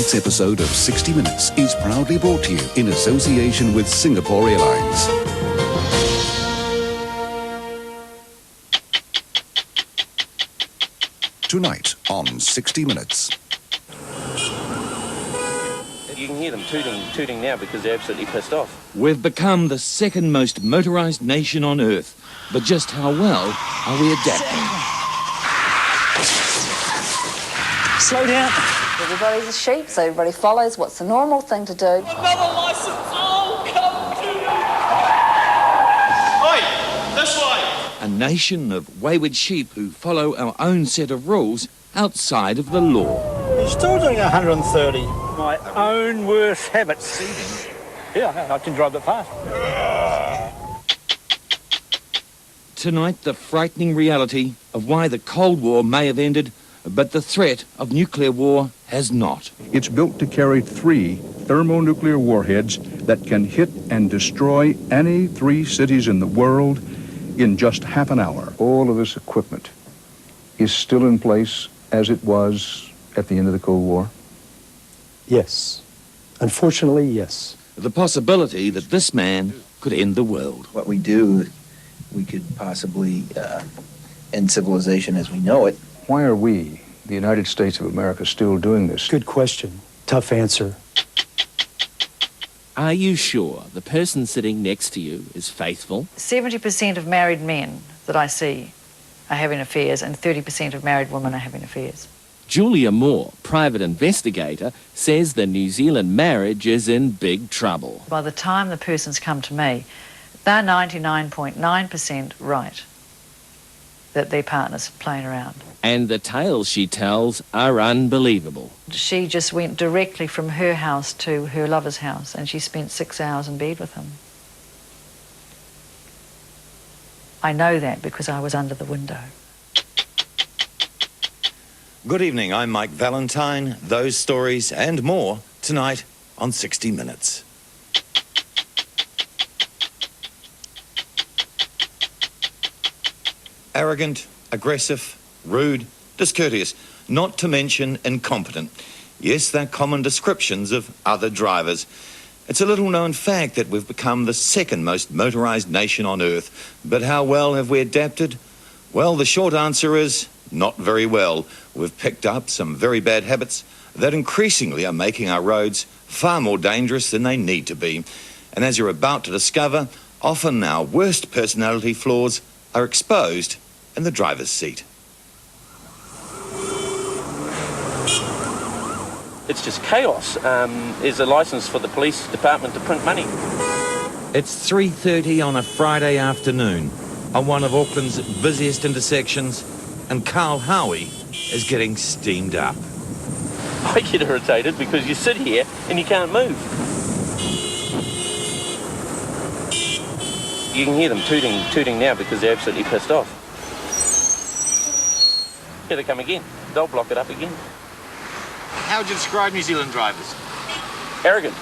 Tonight's episode of 60 Minutes is proudly brought to you in association with Singapore Airlines. Tonight on 60 Minutes. You can hear them tooting now because they're absolutely pissed off. We've become the second most motorised nation on Earth, but just how well are we adapting? Slow down. Everybody's a sheep, so everybody follows what's the normal thing to do. Another licence. Oh, come to me. Oi, this way. A nation of wayward sheep who follow our own set of rules outside of the law. You're still doing 130. My own worst habits. Yeah, I can drive that fast. Tonight, the frightening reality of why the Cold War may have ended, but the threat of nuclear war has not. It's built to carry 3 thermonuclear warheads that can hit and destroy any 3 cities in the world in just half an hour. All of this equipment is still in place as it was at the end of the Cold War? Yes. Unfortunately, yes. The possibility that this man could end the world. What we do, we could possibly end civilization as we know it. Why are we, the United States of America, still doing this? Good question. Tough answer. Are you sure the person sitting next to you is faithful? 70% of married men that I see are having affairs, and 30% of married women are having affairs. Julia Moore, private investigator, says the New Zealand marriage is in big trouble. By the time the person's come to me, they're 99.9% right that their partner's playing around. And the tales she tells are unbelievable. She just went directly from her house to her lover's house, and she spent 6 hours in bed with him. I know that because I was under the window. Good evening, I'm Mike Valentine. Those stories and more tonight on 60 Minutes. Arrogant, aggressive, rude, discourteous, not to mention incompetent. Yes, they're common descriptions of other drivers. It's a little-known fact that we've become the second most motorised nation on Earth. But how well have we adapted? Well, the short answer is not very well. We've picked up some very bad habits that increasingly are making our roads far more dangerous than they need to be. And as you're about to discover, often our worst personality flaws are exposed in the driver's seat. It's just chaos. Is a licence for the police department to print money. It's 3:30 on a Friday afternoon on one of Auckland's busiest intersections, and Carl Howie is getting steamed up. I get irritated because you sit here and you can't move. You can hear them tooting now because they're absolutely pissed off. Here they come again. They'll block it up again. How would you describe New Zealand drivers? Arrogant.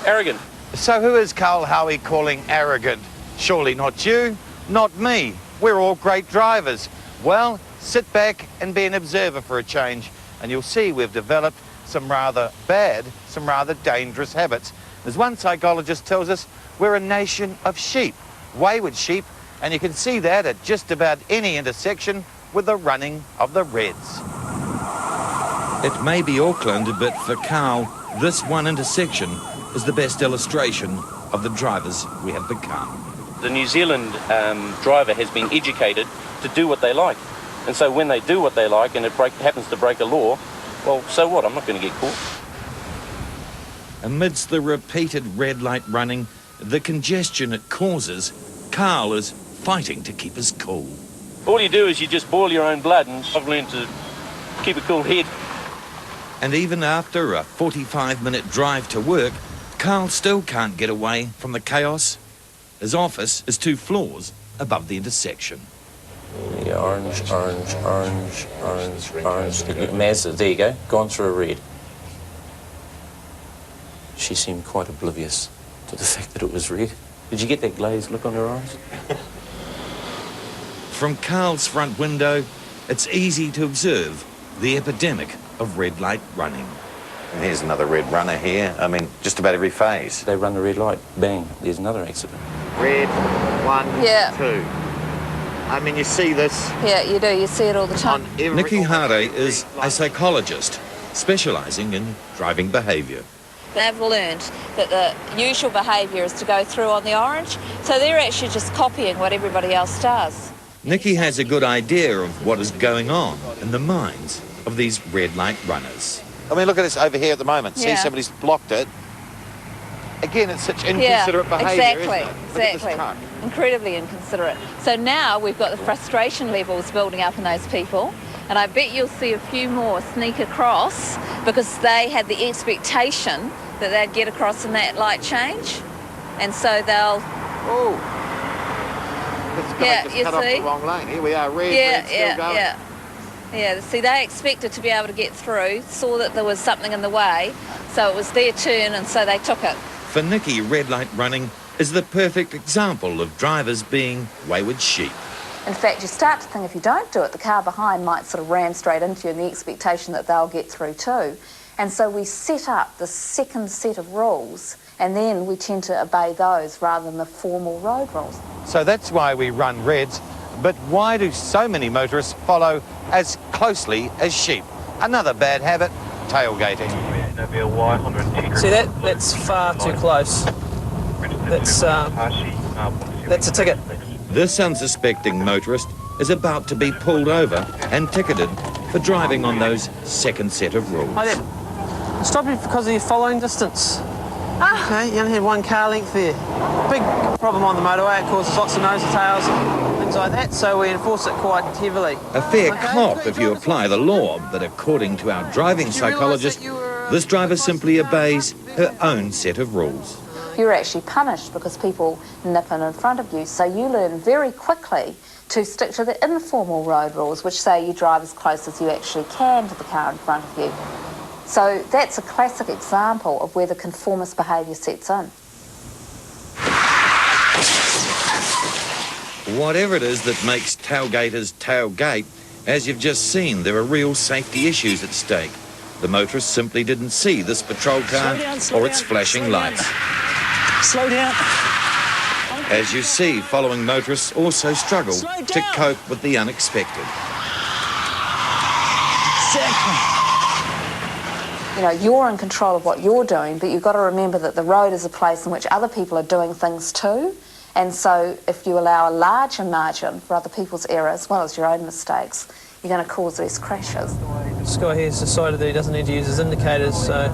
Arrogant. So who is Carl Howie calling arrogant? Surely not you, not me. We're all great drivers. Well, sit back and be an observer for a change, and you'll see we've developed some rather bad, some rather dangerous habits. As one psychologist tells us, we're a nation of sheep, wayward sheep, and you can see that at just about any intersection with the running of the reds. It may be Auckland, but for Carl, this one intersection is the best illustration of the drivers we have become. The New Zealand driver has been educated to do what they like. And so when they do what they like and it happens to break a law, well, so what? I'm not going to get caught. Amidst the repeated red light running, the congestion it causes, Carl is fighting to keep his cool. All you do is you just boil your own blood, and I've learned to keep a cool head. And even after a 45-minute drive to work, Carl still can't get away from the chaos. His office is 2 floors above the intersection. Yeah, orange. Mazda, there you go. Gone through a red. She seemed quite oblivious to the fact that it was red. Did you get that glazed look on her eyes? From Carl's front window, it's easy to observe the epidemic of red light running. And here's another red runner here. I mean, just about every phase. They run the red light, bang, there's another accident. Red, 1, Yeah. 2. I mean, you see this. Yeah, you do. You see it all the time. Nikki Hare is a psychologist specialising in driving behaviour. They've learned that the usual behaviour is to go through on the orange, so they're actually just copying what everybody else does. Nikki has a good idea of what is going on in the minds of these red light runners. I mean, look at this over here at the moment. See, Yeah. somebody's blocked it. Again, it's such inconsiderate behaviour, exactly, isn't it? Look at this exactly. truck. Incredibly inconsiderate. So now we've got the frustration levels building up in those people, and I bet you'll see a few more sneak across because they had the expectation that they'd get across in that light change, and so they'll... Oh! This guy Yeah, just you cut off see? the wrong lane. Here we are, red, red, still going. Yeah, see, they expected to be able to get through, saw that there was something in the way, so it was their turn, and so they took it. For Nikki, red light running is the perfect example of drivers being wayward sheep. In fact, you start to think if you don't do it, the car behind might sort of ram straight into you in the expectation that they'll get through too. And so we set up the second set of rules, and then we tend to obey those rather than the formal road rules. So that's why we run reds, but why do so many motorists follow as closely as sheep? Another bad habit, tailgating. See that's far too close. That's a ticket. This unsuspecting motorist is about to be pulled over and ticketed for driving on those second set of rules. Hi there. Stop you because of your following distance. Okay, you only had one car length there. Big problem on the motorway, it causes lots of nose and tails and things like that, so we enforce it quite heavily. A fair cop if you apply the law, but according to our driving psychologist, this driver simply obeys her own set of rules. You're actually punished because people nip in front of you, so you learn very quickly to stick to the informal road rules, which say you drive as close as you actually can to the car in front of you. So that's a classic example of where the conformist behaviour sets in. Whatever it is that makes tailgaters tailgate, as you've just seen, there are real safety issues at stake. The motorist simply didn't see this patrol car or its flashing lights. Slow down. As you see, following motorists also struggle to cope with the unexpected. Exactly. You know, you're in control of what you're doing, but you've got to remember that the road is a place in which other people are doing things too. And so if you allow a larger margin for other people's errors, as well as your own mistakes, you're going to cause these crashes. This guy here's decided that he doesn't need to use his indicators, so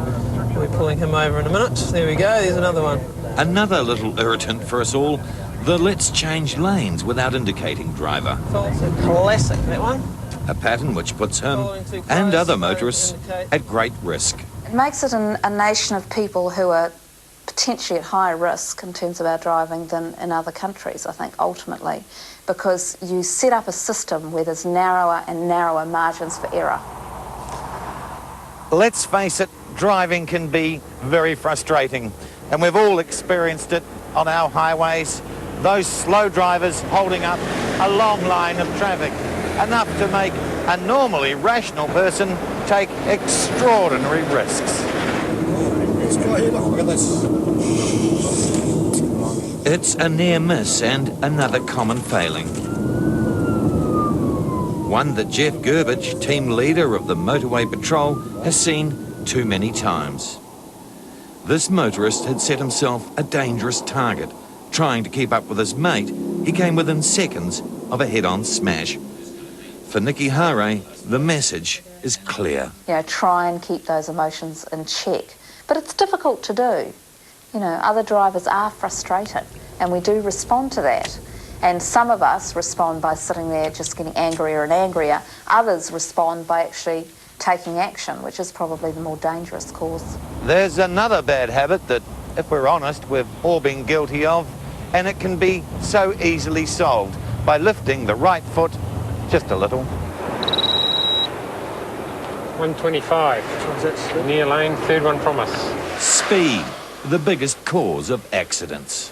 we're pulling him over in a minute. There we go, there's another one. Another little irritant for us all, the let's change lanes without indicating driver. Classic, that one. A pattern which puts him and other motorists at great risk. It makes it a nation of people who are potentially at higher risk in terms of our driving than in other countries, I think, ultimately, because you set up a system where there's narrower and narrower margins for error. Let's face it, driving can be very frustrating, and we've all experienced it on our highways. Those slow drivers holding up a long line of traffic, enough to make a normally rational person take extraordinary risks. It's a near miss and another common failing. One that Jeff Gerbich, team leader of the Motorway Patrol, has seen too many times. This motorist had set himself a dangerous target. Trying to keep up with his mate, he came within seconds of a head-on smash. For Nikki Hare, the message is clear. You know, try and keep those emotions in check. But it's difficult to do. You know, other drivers are frustrated, and we do respond to that. And some of us respond by sitting there just getting angrier and angrier. Others respond by actually taking action, which is probably the more dangerous course. There's another bad habit that, if we're honest, we've all been guilty of, and it can be so easily solved by lifting the right foot just a little. 125, near lane, third one from us. Speed, the biggest cause of accidents.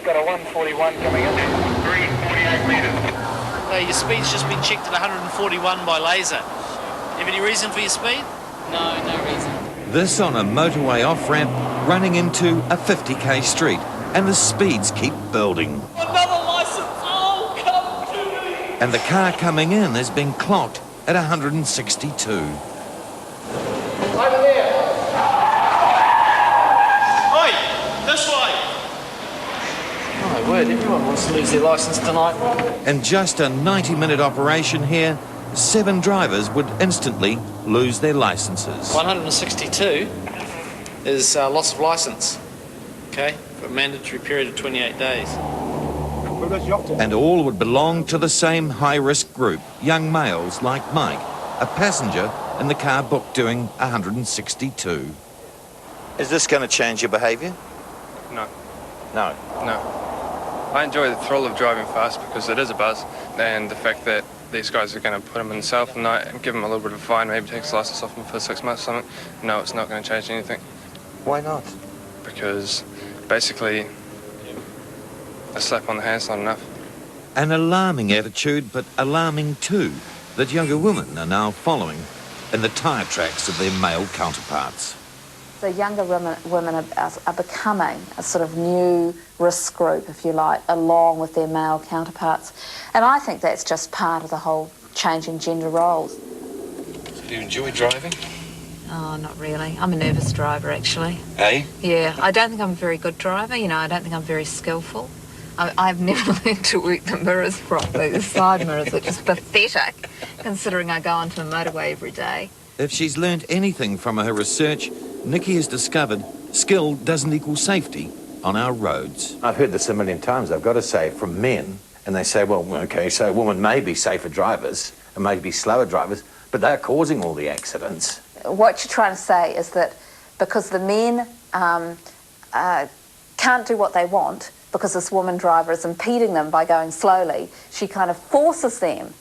Got a 141 coming in, 348 metres. Your speed's just been checked at 141 by laser. You have any reason for your speed? No reason. This on a motorway off-ramp running into a 50k street, and the speeds keep building. Another licence! Oh, come to me! And the car coming in has been clocked at 162. Over there! Oi! This way! My word, everyone wants to lose their licence tonight. In just a 90-minute operation here, 7 drivers would instantly lose their licences. 162 is loss of licence, okay, for a mandatory period of 28 days. And all would belong to the same high-risk group, young males like Mike, a passenger in the car booked doing 162. Is this going to change your behaviour? No. No. No. I enjoy the thrill of driving fast because it is a buzz, and the fact that these guys are going to put him in the cell for the night and give him a little bit of a fine, maybe take his license off him for 6 months or something. No, it's not going to change anything. Why not? Because basically a slap on the hand's not enough. An alarming attitude, but alarming too, that younger women are now following in the tyre tracks of their male counterparts. The younger women are becoming a sort of new risk group, if you like, along with their male counterparts. And I think that's just part of the whole change in gender roles. Do you enjoy driving? Oh, not really. I'm a nervous driver, actually. Eh? Yeah, I don't think I'm a very good driver. You know, I don't think I'm very skillful. I've never learned to work the mirrors properly, the side mirrors, which is pathetic, considering I go onto a motorway every day. If she's learned anything from her research, Nikki has discovered skill doesn't equal safety on our roads. I've heard this a million times, I've got to say, from men, and they say, well, okay, so women may be safer drivers and may be slower drivers, but they're causing all the accidents. What you're trying to say is that because the men can't do what they want because this woman driver is impeding them by going slowly, she kind of forces them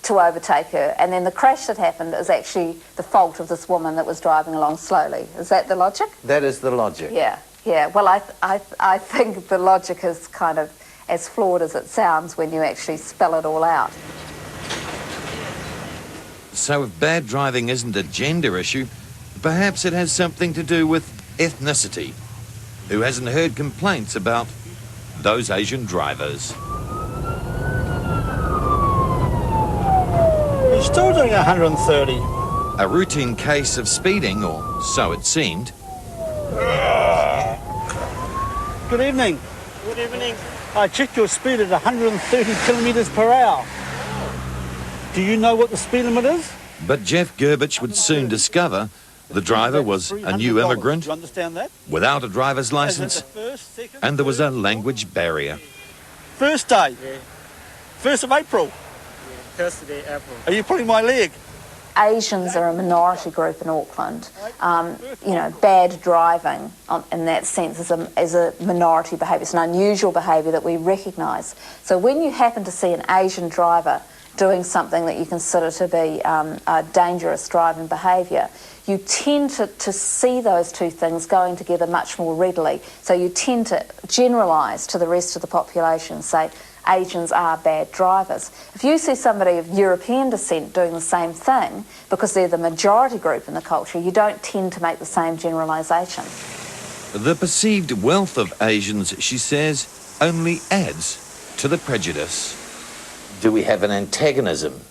to overtake her, and then the crash that happened is actually the fault of this woman that was driving along slowly. Is that the logic? That is the logic. Yeah. Well, I think the logic is kind of as flawed as it sounds when you actually spell it all out. So if bad driving isn't a gender issue, perhaps it has something to do with ethnicity. Who hasn't heard complaints about those Asian drivers? You're still doing 130. A routine case of speeding, or so it seemed. Good evening. Good evening. I checked your speed at 130 kilometres per hour. Do you know what the speed limit is? But Jeff Gerbich would soon discover the driver was a new immigrant Do you understand that? without a driver's license, First, second, and there was a language barrier. first day. Yeah. 1st of April. Thursday, April. Are you pulling my leg? Asians are a minority group in Auckland. You know, bad driving in that sense is a minority behaviour. It's an unusual behaviour that we recognise. So when you happen to see an Asian driver doing something that you consider to be a dangerous driving behaviour, you tend to see those two things going together much more readily. So you tend to generalise to the rest of the population, say, Asians are bad drivers. If you see somebody of European descent doing the same thing, because they're the majority group in the culture, you don't tend to make the same generalisation. The perceived wealth of Asians, she says, only adds to the prejudice. Do we have an antagonism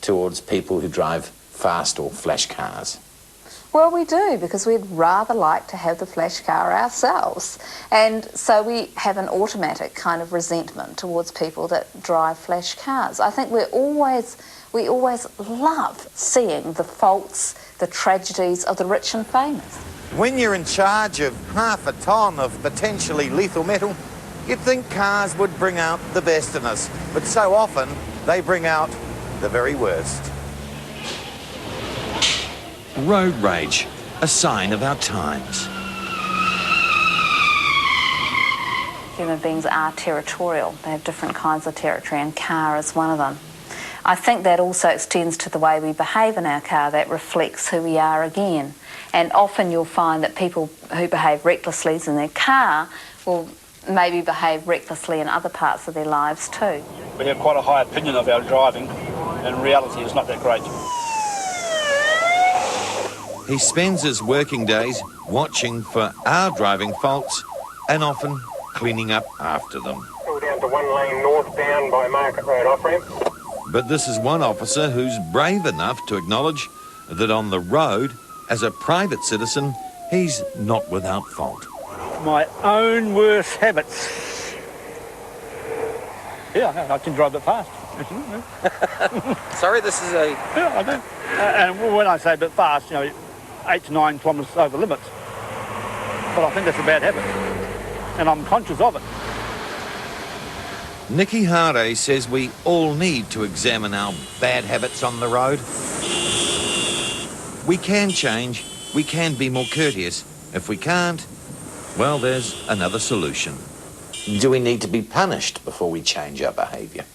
towards people who drive fast or flash cars? Well, we do, because we'd rather like to have the flash car ourselves. And so we have an automatic kind of resentment towards people that drive flash cars. I think we always love seeing the faults, the tragedies of the rich and famous. When you're in charge of half a tonne of potentially lethal metal, you'd think cars would bring out the best in us, but so often they bring out the very worst. Road rage, a sign of our times. Human beings are territorial. They have different kinds of territory, and car is one of them. I think that also extends to the way we behave in our car. That reflects who we are again. And often you'll find that people who behave recklessly in their car will maybe behave recklessly in other parts of their lives too. We have quite a high opinion of our driving, and reality is not that great. He spends his working days watching for our driving faults and often cleaning up after them. Go down to 1 lane northbound by Market Road off-ramp. But this is one officer who's brave enough to acknowledge that on the road, as a private citizen, he's not without fault. My own worst habits. Yeah, I can drive a bit fast. Sorry, this is a... Yeah, I do. And when I say a bit fast, 8 to 9 kilometres over limits. But I think that's a bad habit. And I'm conscious of it. Nicky Harday says we all need to examine our bad habits on the road. We can change, we can be more courteous. If we can't, well, there's another solution. Do we need to be punished before we change our behaviour?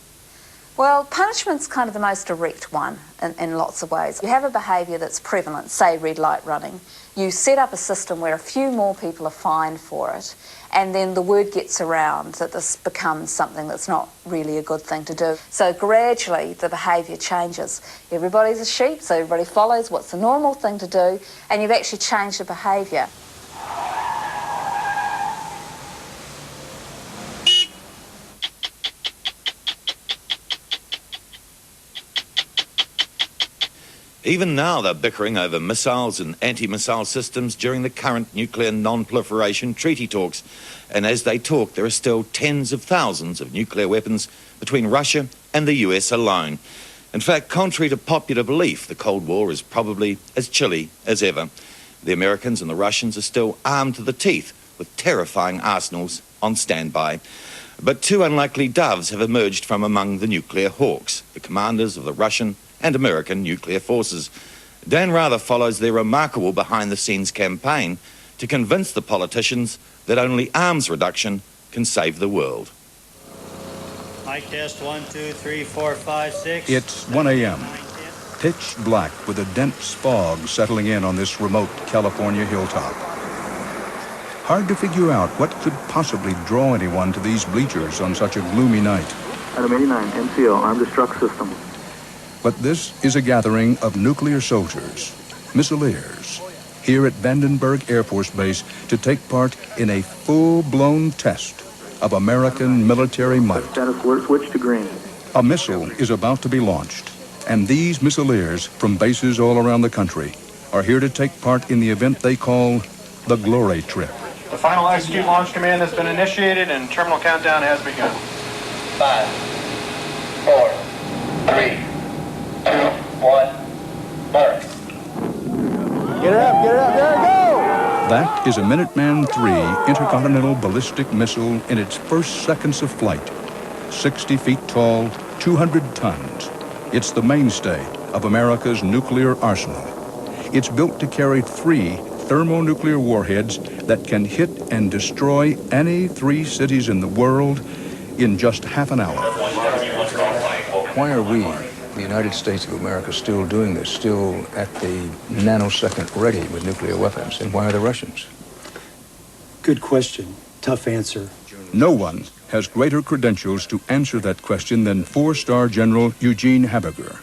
Well, punishment's kind of the most direct one in lots of ways. You have a behaviour that's prevalent, say red light running. You set up a system where a few more people are fined for it, and then the word gets around that this becomes something that's not really a good thing to do. So gradually the behaviour changes. Everybody's a sheep, so everybody follows what's the normal thing to do, and you've actually changed the behaviour. Even now they're bickering over missiles and anti-missile systems during the current nuclear non-proliferation treaty talks. And as they talk, there are still tens of thousands of nuclear weapons between Russia and the US alone. In fact, contrary to popular belief, the Cold War is probably as chilly as ever. The Americans and the Russians are still armed to the teeth with terrifying arsenals on standby. But two unlikely doves have emerged from among the nuclear hawks, the commanders of the Russian and American nuclear forces. Dan Rather follows their remarkable behind-the-scenes campaign to convince the politicians that only arms reduction can save the world. Mic test 1, 2, 3, 4, 5, 6. It's 1 a.m. Pitch black with a dense fog settling in on this remote California hilltop. Hard to figure out what could possibly draw anyone to these bleachers on such a gloomy night. Item 89, NCO, armed destruct system. But this is a gathering of nuclear soldiers, missileers, here at Vandenberg Air Force Base to take part in a full-blown test of American military might. Status alert switch to green. A missile is about to be launched, and these missileers from bases all around the country are here to take part in the event they call the Glory Trip. The final execute launch command has been initiated and terminal countdown has begun. 5, 4, 3, 2, 1, mark. Get it up, there it goes! That is a Minuteman III intercontinental ballistic missile in its first seconds of flight. 60 feet tall, 200 tons. It's the mainstay of America's nuclear arsenal. It's built to carry 3 thermonuclear warheads that can hit and destroy any 3 cities in the world in just half an hour. Why are we, the United States of America, still doing this, still at the nanosecond ready with nuclear weapons? And why are the Russians? Good question. Tough answer. No one has greater credentials to answer that question than 4-star General Eugene Haberger.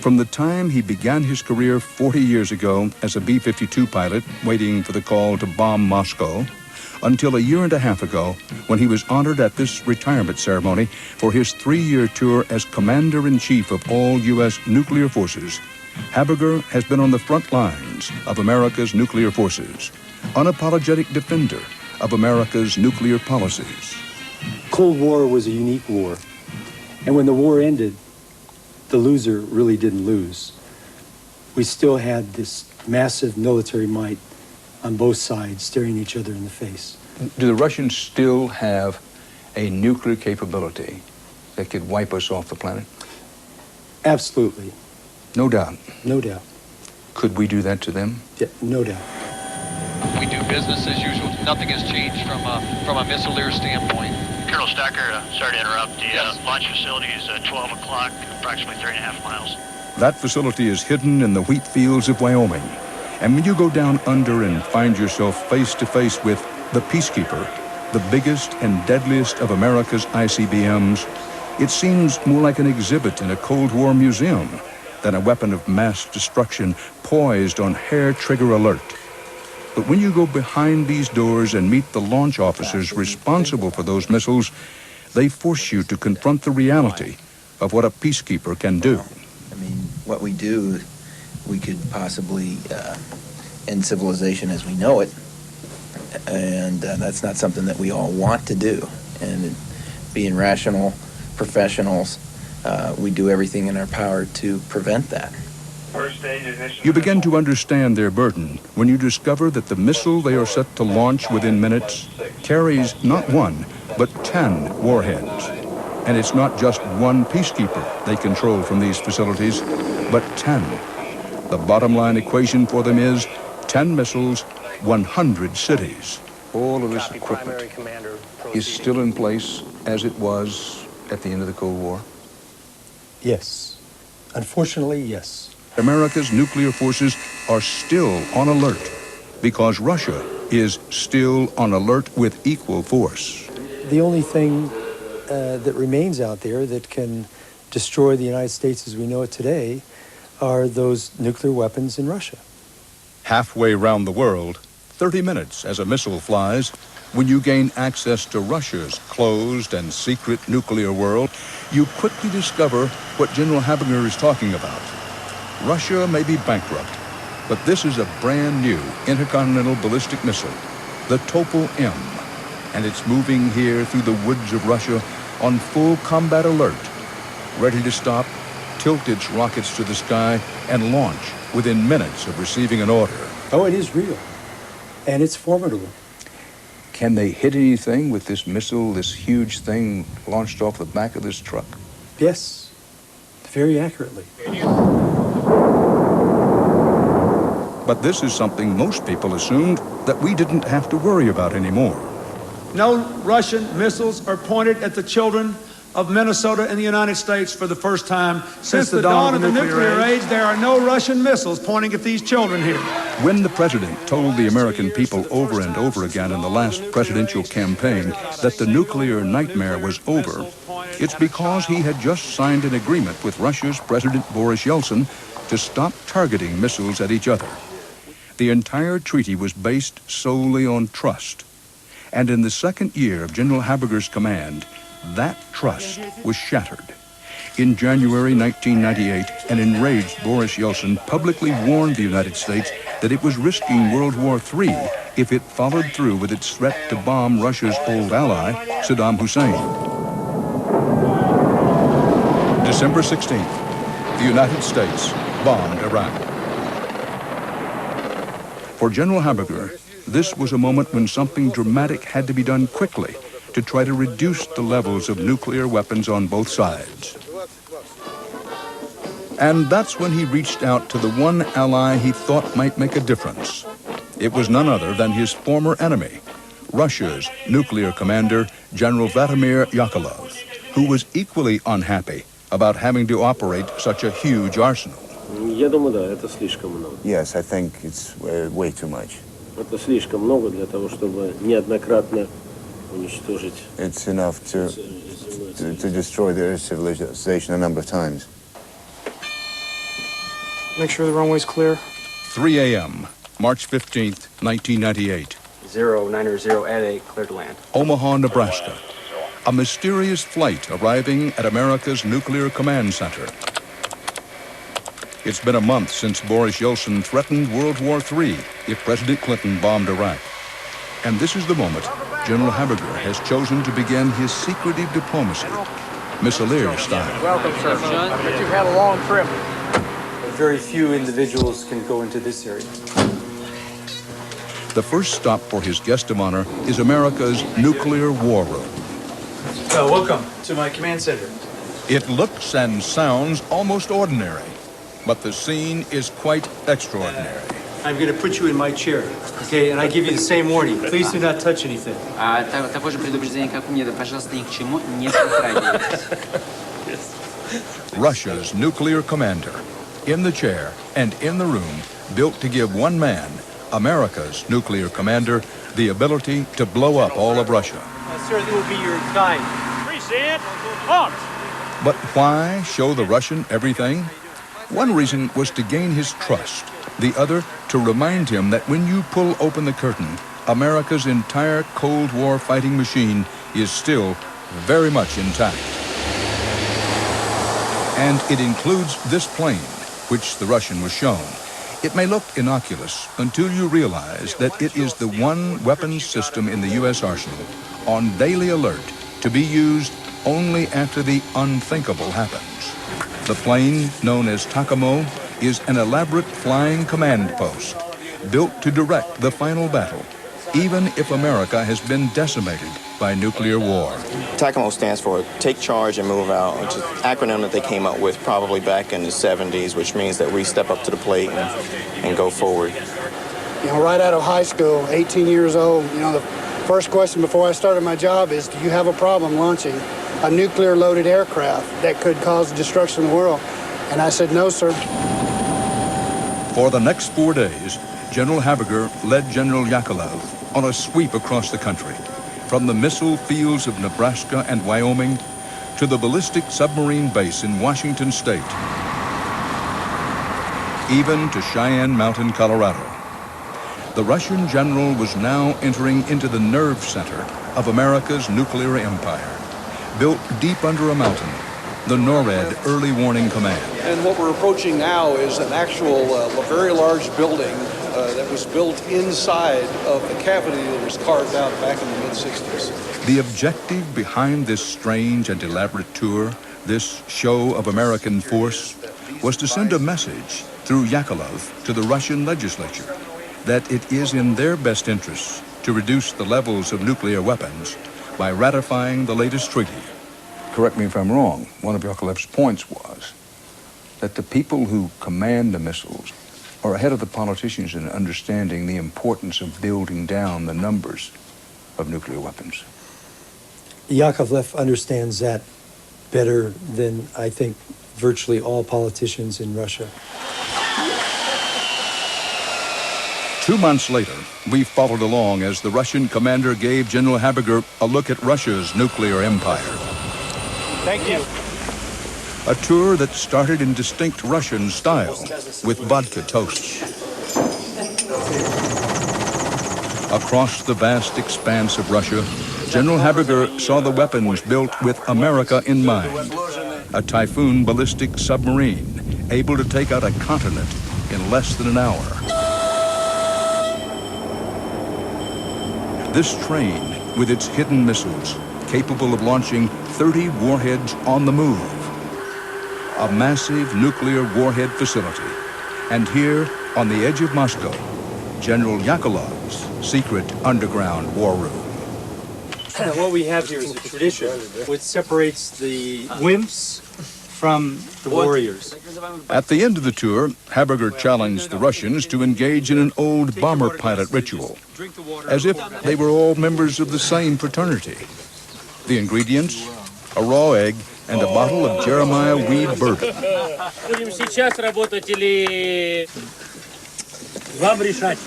From the time he began his career 40 years ago as a B-52 pilot waiting for the call to bomb Moscow, until a year and a half ago when he was honored at this retirement ceremony for his 3-year tour as Commander-in-Chief of all U.S. nuclear forces, Haberger has been on the front lines of America's nuclear forces, unapologetic defender of America's nuclear policies. Cold War was a unique war. And when the war ended, the loser really didn't lose. We still had this massive military might on both sides staring each other in the face. Do the Russians still have a nuclear capability that could wipe us off the planet? Absolutely. No doubt. No doubt. Could we do that to them? Yeah, no doubt. We do business as usual. Nothing has changed from a missileer standpoint. Colonel Stacker, sorry to interrupt. The launch facility is 12 o'clock, approximately 3.5 miles. That facility is hidden in the wheat fields of Wyoming. And when you go down under and find yourself face to face with the Peacekeeper, the biggest and deadliest of America's ICBMs, it seems more like an exhibit in a Cold War museum than a weapon of mass destruction poised on hair-trigger alert. But when you go behind these doors and meet the launch officers responsible for those missiles, they force you to confront the reality of what a peacekeeper can do. I mean, what we do, we could possibly end civilization as we know it, and that's not something that we all want to do. And being rational professionals, we do everything in our power to prevent that. You begin to understand their burden when you discover that the missile they are set to launch within minutes carries not 1, but 10 warheads. And it's not just one peacekeeper they control from these facilities, but 10. The bottom line equation for them is 10 missiles, 100 cities. All of this equipment is still in place as it was at the end of the Cold War? Yes. Unfortunately, yes. America's nuclear forces are still on alert because Russia is still on alert with equal force. The only thing that remains out there that can destroy the United States as we know it today are those nuclear weapons in Russia. Halfway around the world, 30 minutes as a missile flies, when you gain access to Russia's closed and secret nuclear world, you quickly discover what General Habiger is talking about. Russia may be bankrupt, but this is a brand new intercontinental ballistic missile, the Topol-M, and it's moving here through the woods of Russia on full combat alert, ready to stop, tilt its rockets to the sky, and launch within minutes of receiving an order. Oh, it is real, and it's formidable. Can they hit anything with this missile, this huge thing launched off the back of this truck? Yes, very accurately. But this is something most people assumed that we didn't have to worry about anymore. No Russian missiles are pointed at the children of Minnesota and the United States for the first time since the dawn of the nuclear age. There are no Russian missiles pointing at these children here. When the president told the American people over and over again in the last presidential campaign that the nuclear nightmare was over, it's because he had just signed an agreement with Russia's President Boris Yeltsin to stop targeting missiles at each other. The entire treaty was based solely on trust. And in the second year of General Habiger's command, that trust was shattered. In January 1998, an enraged Boris Yeltsin publicly warned the United States that it was risking World War III if it followed through with its threat to bomb Russia's old ally, Saddam Hussein. December 16th, the United States bombed Iraq. For General Habiger, this was a moment when something dramatic had to be done quickly to try to reduce the levels of nuclear weapons on both sides. And that's when he reached out to the one ally he thought might make a difference. It was none other than his former enemy, Russia's nuclear commander, General Vladimir Yakovlev, who was equally unhappy about having to operate such a huge arsenal. Yes, I think it's way too much. It's enough to destroy the Earth civilization a number of times. Make sure the runway's clear. 3 a.m., March 15th, 1998. 0900 at 8, clear to land. Omaha, Nebraska. A mysterious flight arriving at America's nuclear command center. It's been a month since Boris Yeltsin threatened World War III if President Clinton bombed Iraq. And this is the moment General Habiger has chosen to begin his secretive diplomacy, missileer style. Welcome, sir. I bet you've had a long trip. Very few individuals can go into this area. The first stop for his guest of honor is America's nuclear war room. Welcome to my command center. It looks and sounds almost ordinary, but the scene is quite extraordinary. I'm going to put you in my chair, okay? And I give you the same warning. Please do not touch anything. Такое же предупреждение, как у меня, пожалуйста, ни к чему не притрагивайтесь. Russia's nuclear commander, in the chair and in the room, built to give one man, America's nuclear commander, the ability to blow up all of Russia. Sir, this will be your time. Present, up. But why show the Russian everything? One reason was to gain his trust. The other, to remind him that when you pull open the curtain, America's entire Cold War fighting machine is still very much intact. And it includes this plane, which the Russian was shown. It may look innocuous until you realize that it is the one weapons system in the U.S. arsenal on daily alert to be used only after the unthinkable happens. The plane, known as Takamo, is an elaborate flying command post built to direct the final battle, even if America has been decimated by nuclear war. TACAMO stands for Take Charge and Move Out, which is an acronym that they came up with probably back in the 70s, which means that we step up to the plate and go forward. You know, right out of high school, 18 years old, you know, the first question before I started my job is, do you have a problem launching a nuclear-loaded aircraft that could cause destruction of the world? And I said, no, sir. For the next 4 days, General Habiger led General Yakovlev on a sweep across the country, from the missile fields of Nebraska and Wyoming to the ballistic submarine base in Washington State, even to Cheyenne Mountain, Colorado. The Russian general was now entering into the nerve center of America's nuclear empire, built deep under a mountain, the NORAD Early Warning Command. And what we're approaching now is an actual, a very large building that was built inside of the cavity that was carved out back in the mid-60s. The objective behind this strange and elaborate tour, this show of American force, was to send a message through Yakovlev to the Russian legislature that it is in their best interests to reduce the levels of nuclear weapons by ratifying the latest treaty. Correct me if I'm wrong, one of Yakovlev's points was that the people who command the missiles are ahead of the politicians in understanding the importance of building down the numbers of nuclear weapons. Yakovlev understands that better than, I think, virtually all politicians in Russia. 2 months later, we followed along as the Russian commander gave General Habiger a look at Russia's nuclear empire. Thank you. A tour that started in distinct Russian style with vodka toast. Across the vast expanse of Russia, General Habiger saw the weapons built with America in mind. A Typhoon ballistic submarine able to take out a continent in less than an hour. This train, with its hidden missiles, capable of launching 30 warheads on the move. A massive nuclear warhead facility. And here, on the edge of Moscow, General Yakovlev's secret underground war room. What we have here is a tradition which separates the wimps from the warriors. At the end of the tour, Habiger challenged the Russians to engage in an old bomber pilot ritual, as if they were all members of the same fraternity. The ingredients, a raw egg and a bottle of Jeremiah Weed bourbon. Будем сейчас работать или вам решать?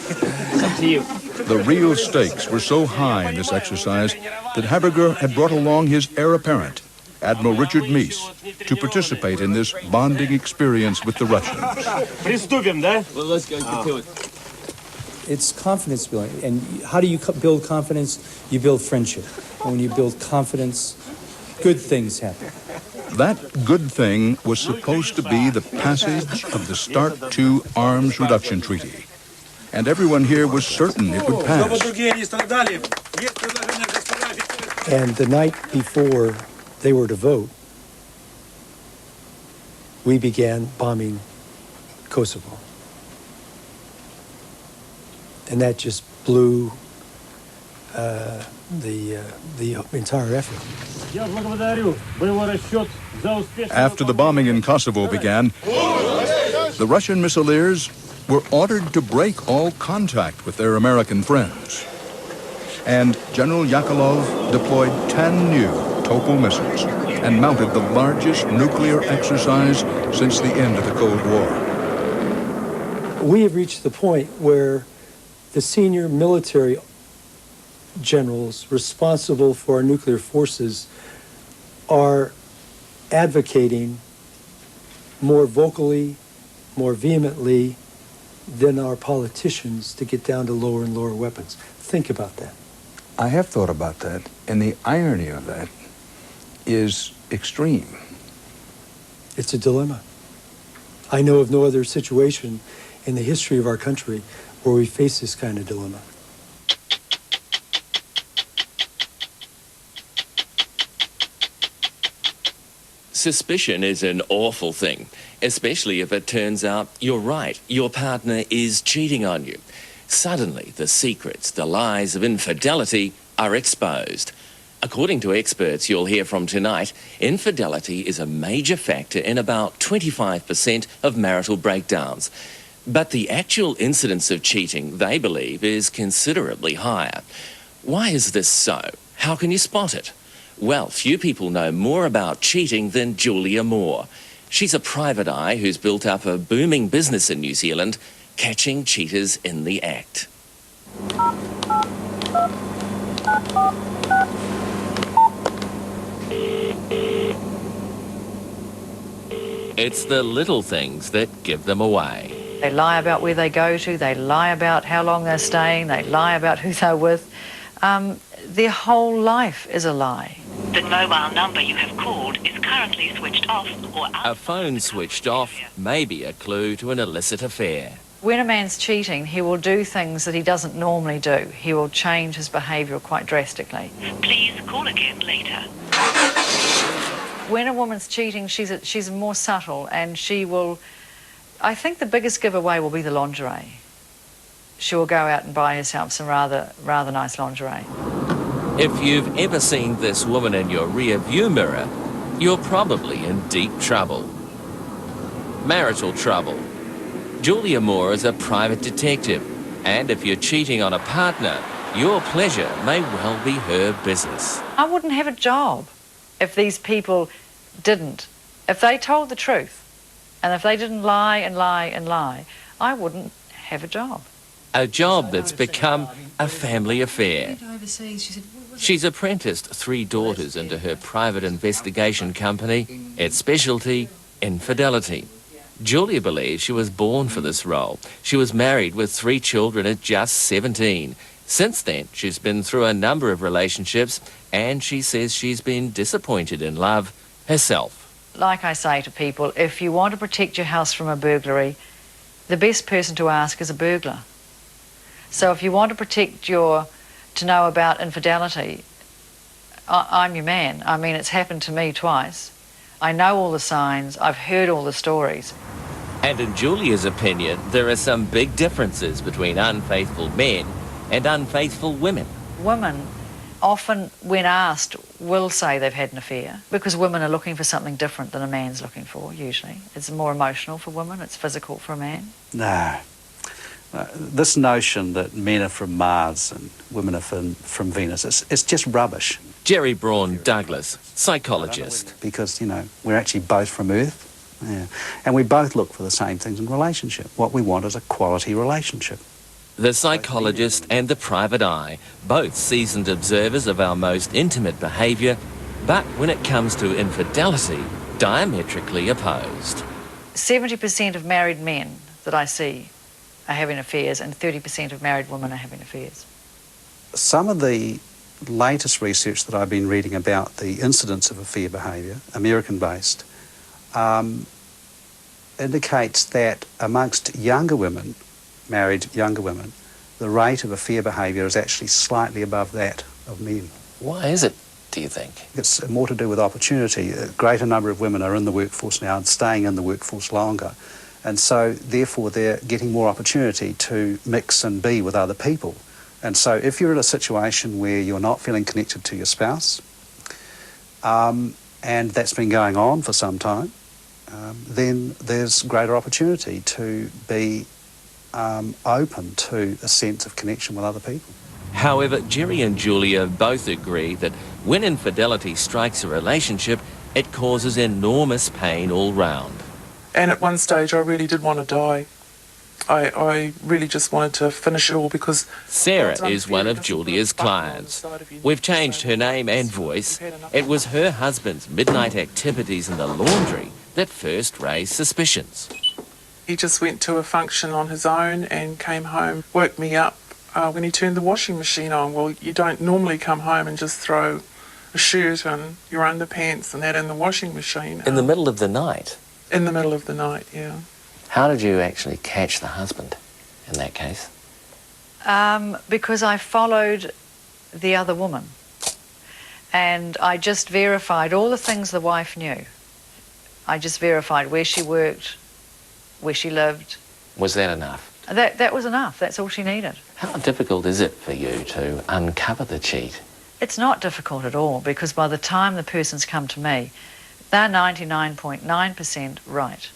The real stakes were so high in this exercise that Habiger had brought along his heir apparent, Admiral Richard Meese, to participate in this bonding experience with the Russians. Приступим, да? Well, let's go to it. It's confidence building. And how do you build confidence? You build friendship. And when you build confidence, good things happen. That good thing was supposed to be the passage of the START II Arms Reduction Treaty. And everyone here was certain it would pass. And the night before they were to vote, we began bombing Kosovo. And that just blew the entire effort. After the bombing in Kosovo began, the Russian missileers were ordered to break all contact with their American friends. And General Yakovlev deployed 10 new Topol missiles and mounted the largest nuclear exercise since the end of the Cold War. We have reached the point where the senior military generals responsible for our nuclear forces are advocating more vocally more vehemently than our politicians to get down to lower and lower weapons. Think about that. I have thought about that, and the irony of that is extreme. It's a dilemma. I know of no other situation in the history of our country where we face this kind of dilemma. Suspicion is an awful thing, especially if it turns out you're right, your partner is cheating on you. Suddenly, the secrets, the lies of infidelity are exposed. According to experts you'll hear from tonight, infidelity is a major factor in about 25% of marital breakdowns. But the actual incidence of cheating, they believe, is considerably higher. Why is this so? How can you spot it? Well, few people know more about cheating than Julia Moore. She's a private eye who's built up a booming business in New Zealand, catching cheaters in the act. It's the little things that give them away. They lie about where they go to, they lie about how long they're staying, they lie about who they're with. Their whole life is a lie. The mobile number you have called is currently switched off or out. A phone switched off may be a clue to an illicit affair. When a man's cheating, he will do things that he doesn't normally do. He will change his behaviour quite drastically. Please call again later. When a woman's cheating, she's more subtle, and she will... I think the biggest giveaway will be the lingerie. She will go out and buy herself some rather nice lingerie. If you've ever seen this woman in your rear view mirror, you're probably in deep trouble. Marital trouble. Julia Moore is a private detective, and if you're cheating on a partner, your pleasure may well be her business. I wouldn't have a job if these people didn't. If they told the truth, and if they didn't lie and lie and lie, I wouldn't have a job. A job that's become a family affair. She's apprenticed 3 daughters into her private investigation company, its specialty, infidelity. Julia believes she was born for this role. She was married with 3 children at just 17. Since then, she's been through a number of relationships, and she says she's been disappointed in love herself. Like I say to people, if you want to protect your house from a burglary, the best person to ask is a burglar. So if you want to protect to know about infidelity, I'm your man. I mean, it's happened to me twice. I know all the signs, I've heard all the stories. And in Julia's opinion, there are some big differences between unfaithful men and unfaithful women. Women often, when asked, will say they've had an affair because women are looking for something different than a man's looking for, usually. It's more emotional for women, it's physical for a man. No. This notion that men are from Mars and women are from Venus, it's just rubbish. Jerry Braun Douglas, psychologist. Because, we're actually both from Earth, and we both look for the same things in a relationship. What we want is a quality relationship. The psychologist and the private eye, both seasoned observers of our most intimate behaviour, but when it comes to infidelity, diametrically opposed. 70% of married men that I see are having affairs, and 30% of married women are having affairs. Some of the latest research that I've been reading about the incidence of affair behaviour, American-based, indicates that amongst younger women, married younger women, the rate of affair behaviour is actually slightly above that of men. Why is it, do you think? It's more to do with opportunity. A greater number of women are in the workforce now and staying in the workforce longer. And so, therefore, they're getting more opportunity to mix and be with other people. And so if you're in a situation where you're not feeling connected to your spouse, and that's been going on for some time, then there's greater opportunity to be open to a sense of connection with other people. However, Jerry and Julia both agree that when infidelity strikes a relationship, it causes enormous pain all round. And at one stage I really did want to die. I really just wanted to finish it all because... Sarah is one of Julia's clients. We've changed her name and voice. It was her husband's midnight activities in the laundry that first raised suspicions. He just went to a function on his own and came home, woke me up when he turned the washing machine on. Well, you don't normally come home and just throw a shirt and your underpants and that in the washing machine. In the middle of the night? In the middle of the night, yeah. How did you actually catch the husband in that case? Because I followed the other woman. And I just verified all the things the wife knew. I just verified where she worked, where she lived. Was that enough? That was enough. That's all she needed. How difficult is it for you to uncover the cheat? It's not difficult at all, because by the time the person's come to me, they're 99.9% right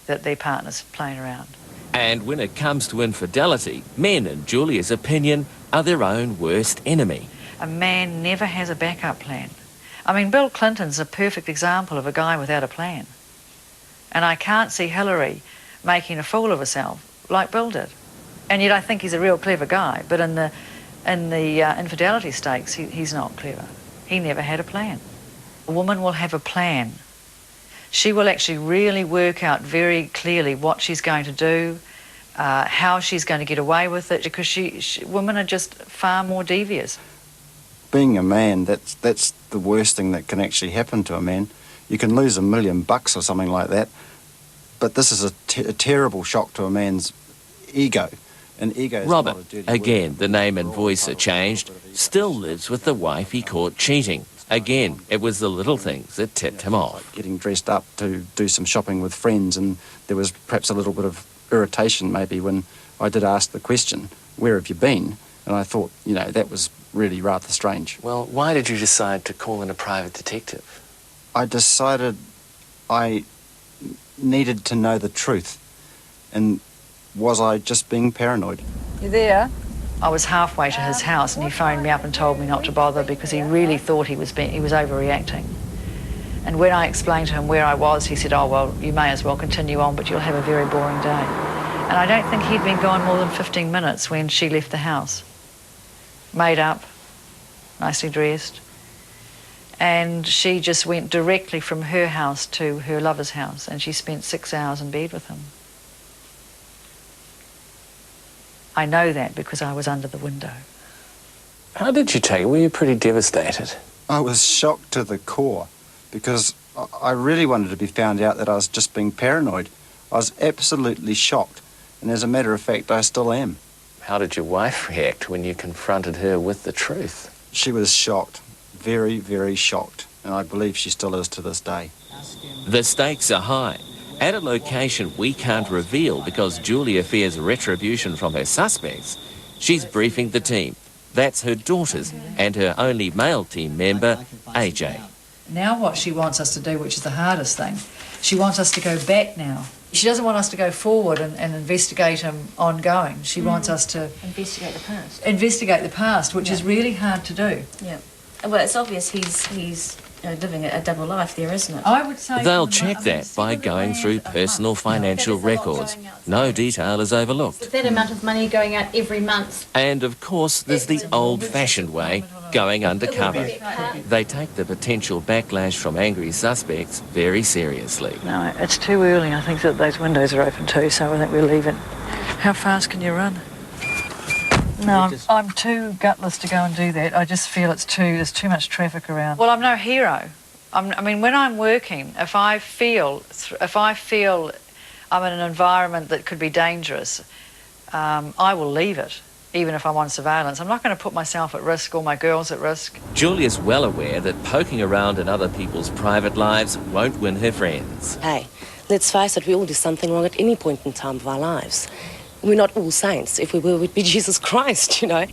that their partner's playing around. And when it comes to infidelity, men, in Julia's opinion, are their own worst enemy. A man never has a backup plan. I mean, Bill Clinton's a perfect example of a guy without a plan. And I can't see Hillary making a fool of herself like Bill did. And yet I think he's a real clever guy, but in the infidelity stakes, he's not clever. He never had a plan. A woman will have a plan. She will actually really work out very clearly what she's going to do, how she's going to get away with it, because women are just far more devious. Being a man, that's the worst thing that can actually happen to a man. You can lose $1 million or something like that, but this is a terrible shock to a man's ego. And ego is Robert, not a dirty again, word. the name and voice are changed, still lives with the wife he caught cheating. Again, it was the little things that tipped him off. Getting dressed up to do some shopping with friends, and there was perhaps a little bit of irritation maybe when I did ask the question, where have you been? And I thought, that was really rather strange. Well, why did you decide to call in a private detective? I decided I needed to know the truth. And was I just being paranoid? You there? I was halfway to his house and he phoned me up and told me not to bother because he really thought he was overreacting. And when I explained to him where I was, he said, oh, well, you may as well continue on, but you'll have a very boring day. And I don't think he'd been gone more than 15 minutes when she left the house. Made up, nicely dressed. And she just went directly from her house to her lover's house, and she spent 6 hours in bed with him. I know that because I was under the window. How did you take it? Were you pretty devastated? I was shocked to the core because I really wanted to be found out that I was just being paranoid. I was absolutely shocked, and as a matter of fact, I still am. How did your wife react when you confronted her with the truth? She was shocked, very, very shocked, and I believe she still is to this day. The stakes are high. At a location we can't reveal because Julia fears retribution from her suspects, she's briefing the team. That's her daughters and her only male team member, AJ. Now what she wants us to do, which is the hardest thing, she wants us to go back now. She doesn't want us to go forward and investigate him ongoing. She wants us to... Investigate the past. Investigate the past, which is really hard to do. Yeah. Well, it's obvious he's living a double life there, isn't it? I would say... They'll check that by going through personal financial records. No detail is overlooked. That amount of money going out every month. And, of course, there's the old-fashioned way, going undercover. They take the potential backlash from angry suspects very seriously. No, it's too early. I think that those windows are open too, so I think we'll leave it. How fast can you run? No, I'm too gutless to go and do that. I just feel there's too much traffic around. Well, I'm no hero. I mean, when I'm working, if I feel I'm in an environment that could be dangerous, I will leave it, even if I'm on surveillance. I'm not going to put myself at risk or my girls at risk. Julia's well aware that poking around in other people's private lives won't win her friends. Hey, let's face it, we all do something wrong at any point in time of our lives. We're not all saints. If we were, we'd be Jesus Christ, you know.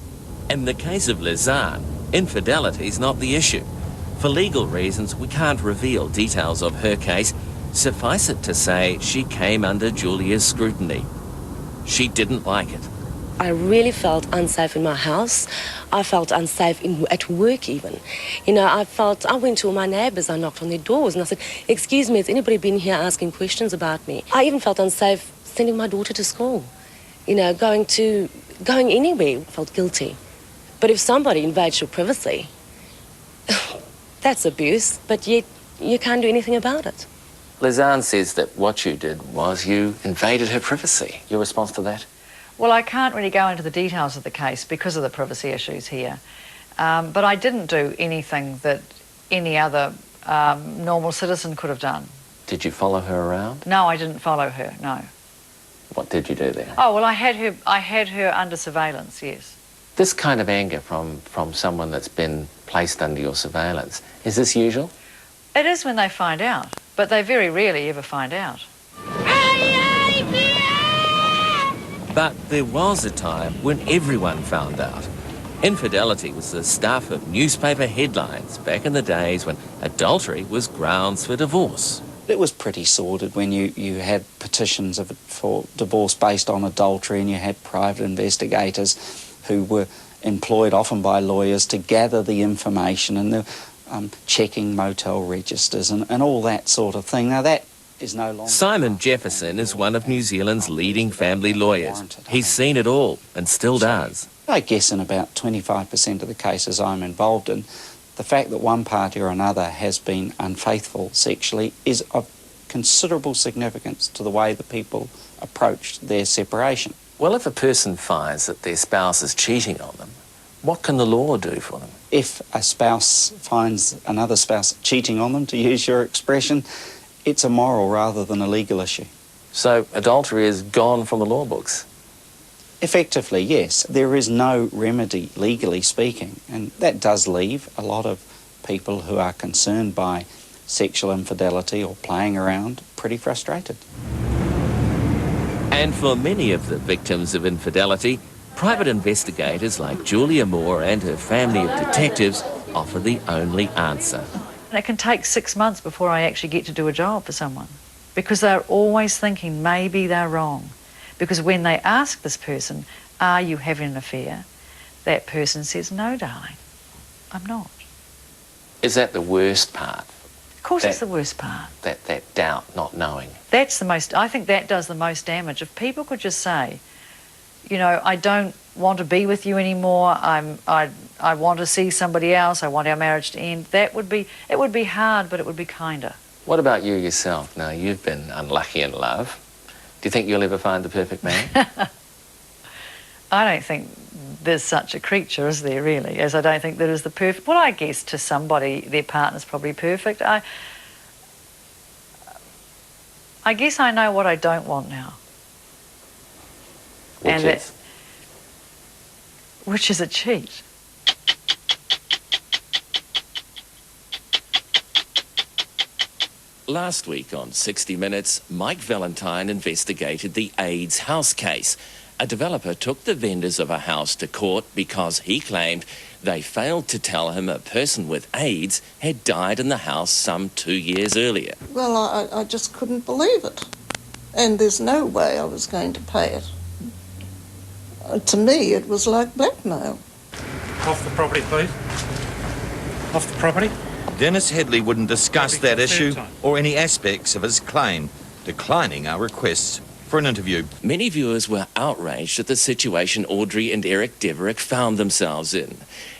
In the case of Lizanne, infidelity's not the issue. For legal reasons, we can't reveal details of her case. Suffice it to say, she came under Julia's scrutiny. She didn't like it. I really felt unsafe in my house. I felt unsafe at work even. You know, I went to all my neighbours, I knocked on their doors and I said, excuse me, has anybody been here asking questions about me? I even felt unsafe sending my daughter to school. You know, going anywhere, felt guilty. But if somebody invades your privacy, that's abuse, but yet you can't do anything about it. Lizanne says that what you did was you invaded her privacy. Your response to that? Well, I can't really go into the details of the case because of the privacy issues here. But I didn't do anything that any other normal citizen could have done. Did you follow her around? No, I didn't follow her, no. What did you do there? Oh, well, I had her under surveillance, yes. This kind of anger from someone that's been placed under your surveillance, is this usual? It is when they find out, but they very rarely ever find out. But there was a time when everyone found out. Infidelity was the stuff of newspaper headlines back in the days when adultery was grounds for divorce. It was pretty sordid when you had petitions for divorce based on adultery, and you had private investigators who were employed often by lawyers to gather the information, and they're checking motel registers and all that sort of thing. Now that is no longer... Simon Jefferson is one of New Zealand's leading family lawyers. He's seen it all and still does. I guess in about 25% of the cases I'm involved in, the fact that one party or another has been unfaithful sexually is of considerable significance to the way the people approached their separation. Well, if a person finds that their spouse is cheating on them, what can the law do for them? If a spouse finds another spouse cheating on them, to use your expression, it's a moral rather than a legal issue. So adultery is gone from the law books? Effectively, yes. There is no remedy, legally speaking, and that does leave a lot of people who are concerned by sexual infidelity or playing around pretty frustrated. And for many of the victims of infidelity, private investigators like Julia Moore and her family of detectives offer the only answer. And it can take 6 months before I actually get to do a job for someone, because they're always thinking maybe they're wrong. Because when they ask this person, are you having an affair, that person says, no, darling, I'm not. Is that the worst part? Of course it's the worst part. That doubt, not knowing. That's the most, I think that does the most damage. If people could just say, you know, I don't want to be with you anymore, I want to see somebody else, I want our marriage to end, it would be hard, but it would be kinder. What about you yourself? Now, you've been unlucky in love. Do you think you'll ever find the perfect man? I don't think there's such a creature, is there, really? As I don't think there is the perfect... Well, I guess to somebody, their partner's probably perfect. I guess I know what I don't want now. Which is a cheat. Last week on 60 Minutes, Mike Valentine investigated the AIDS house case. A developer took the vendors of a house to court because he claimed they failed to tell him a person with AIDS had died in the house some 2 years earlier. Well, I just couldn't believe it. And there's no way I was going to pay it. To me, it was like blackmail. Off the property, please. Off the property. Dennis Headley wouldn't discuss that issue or any aspects of his claim, declining our requests for an interview. Many viewers were outraged at the situation Audrey and Eric Deverick found themselves in.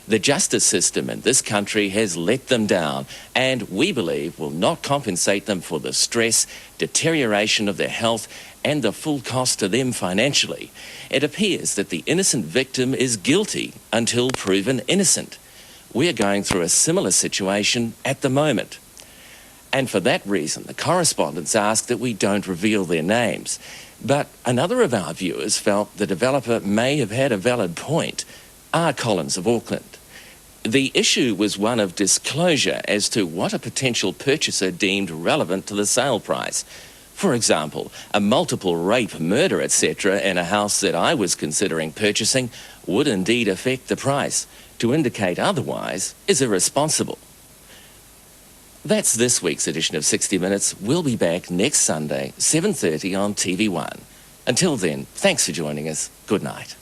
The justice system in this country has let them down and, we believe, will not compensate them for the stress, deterioration of their health and the full cost to them financially. It appears that the innocent victim is guilty until proven innocent. We are going through a similar situation at the moment. And for that reason, the correspondents ask that we don't reveal their names. But another of our viewers felt the developer may have had a valid point. R. Collins of Auckland. The issue was one of disclosure as to what a potential purchaser deemed relevant to the sale price. For example, a multiple rape, murder, etc. in a house that I was considering purchasing would indeed affect the price. To indicate otherwise is irresponsible. That's this week's edition of 60 Minutes. We'll be back next Sunday, 7:30 on TV1. Until then, thanks for joining us. Good night.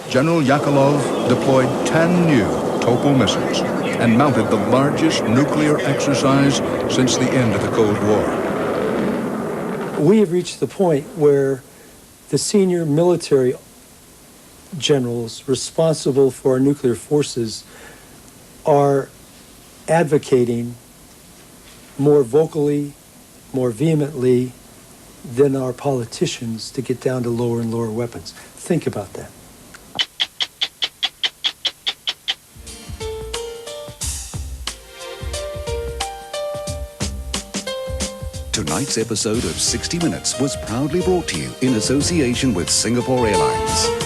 General Yakovlev deployed 10 new Topol missiles and mounted the largest nuclear exercise since the end of the Cold War. We have reached the point where the senior military generals responsible for our nuclear forces are advocating more vocally, more vehemently than our politicians to get down to lower and lower weapons. Think about that. Tonight's episode of 60 Minutes was proudly brought to you in association with Singapore Airlines.